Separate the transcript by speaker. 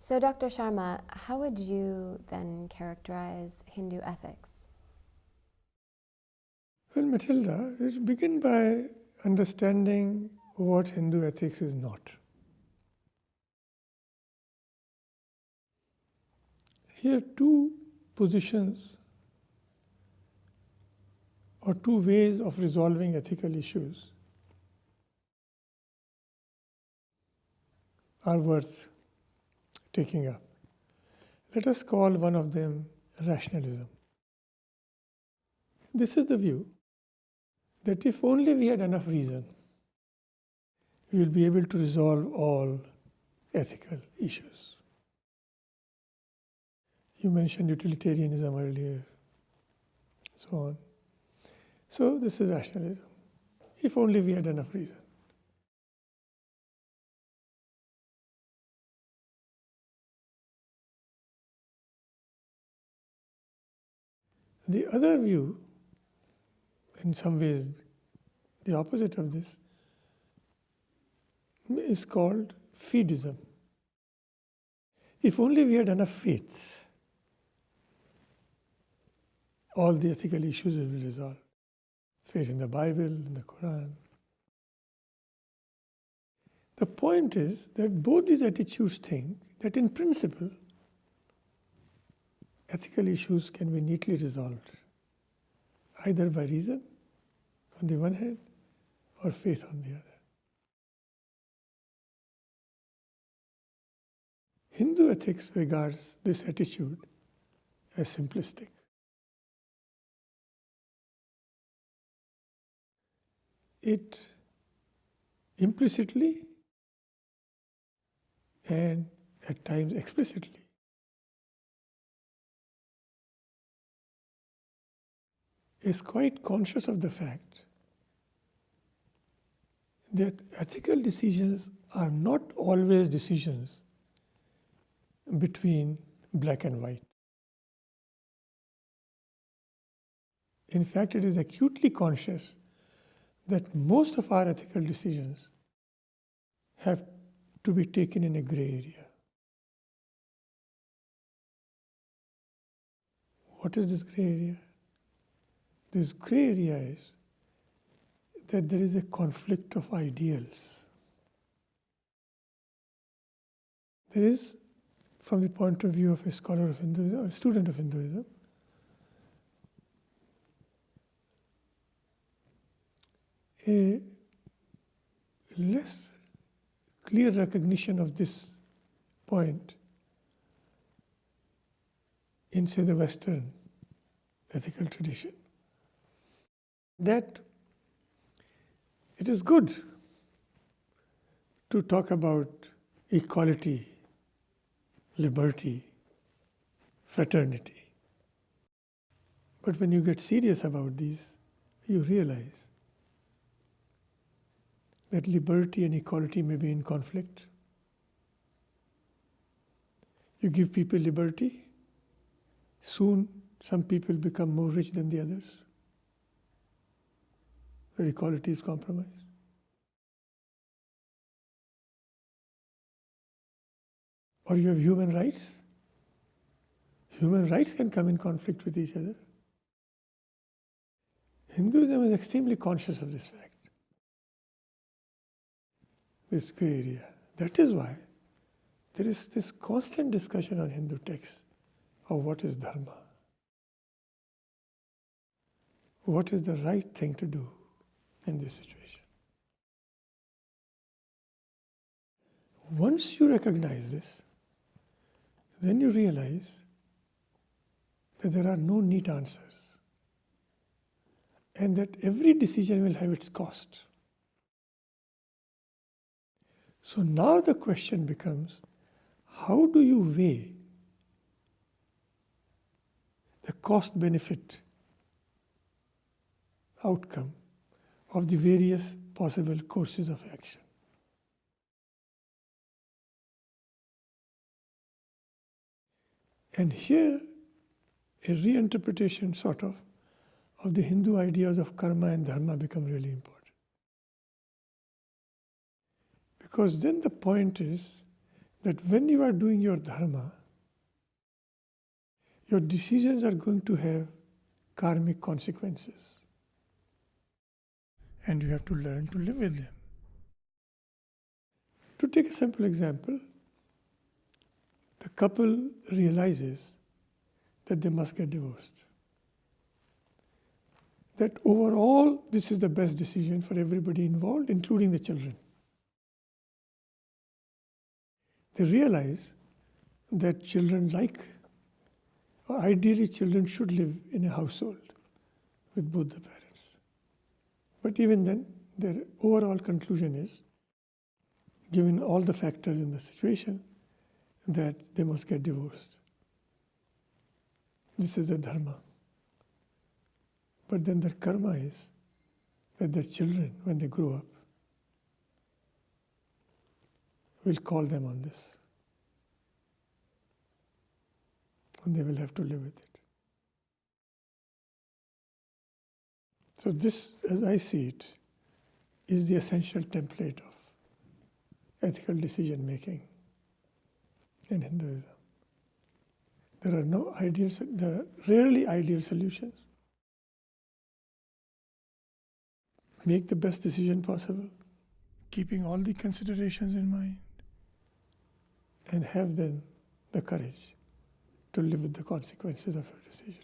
Speaker 1: So, Dr. Sharma, how would you then characterize Hindu ethics?
Speaker 2: Well, Matilda, let's begin by understanding what Hindu ethics is not. Here are two positions or two ways of resolving ethical issues are worth taking up. Let us call one of them rationalism. This is the view that if only we had enough reason, we will be able to resolve all ethical issues. You mentioned utilitarianism earlier, so on. So this is rationalism. If only we had enough reason. The other view, in some ways the opposite of this, is called fideism. If only we had enough faith, all the ethical issues will be resolved. Faith in the Bible, in the Quran. The point is that both these attitudes think that in principle, ethical issues can be neatly resolved, either by reason on the one hand or faith on the other. Hindu ethics regards this attitude as simplistic. It implicitly and at times explicitly is quite conscious of the fact that ethical decisions are not always decisions between black and white. In fact, it is acutely conscious that most of our ethical decisions have to be taken in a gray area. What is this gray area? This gray area is that there is a conflict of ideals. There is, from the point of view of a scholar of Hinduism, or a student of Hinduism, a less clear recognition of this point in, say, the Western ethical tradition. That it is good to talk about equality, liberty, fraternity. But when you get serious about these, you realize that liberty and equality may be in conflict. You give people liberty, soon some people become more rich than the others, where equality is compromised. Or you have human rights. Human rights can come in conflict with each other. Hinduism is extremely conscious of this fact, this gray area. That is why there is this constant discussion on Hindu texts of what is dharma. What is the right thing to do in this situation? Once you recognize this, then you realize that there are no neat answers and that every decision will have its cost. So now the question becomes, how do you weigh the cost-benefit outcome of the various possible courses of action? And here, a reinterpretation sort of the Hindu ideas of karma and dharma become really important. Because then the point is that when you are doing your dharma, your decisions are going to have karmic consequences. And you have to learn to live with them. To take a simple example, the couple realizes that they must get divorced. That overall, this is the best decision for everybody involved, including the children. They realize that children ideally children should live in a household with both the parents. But even then, their overall conclusion is, given all the factors in the situation, that they must get divorced. This is the dharma. But then their karma is that their children, when they grow up, will call them on this. And they will have to live with it. So this, as I see it, is the essential template of ethical decision making in Hinduism. There are rarely ideal solutions. Make the best decision possible, keeping all the considerations in mind, and have then the courage to live with the consequences of your decision.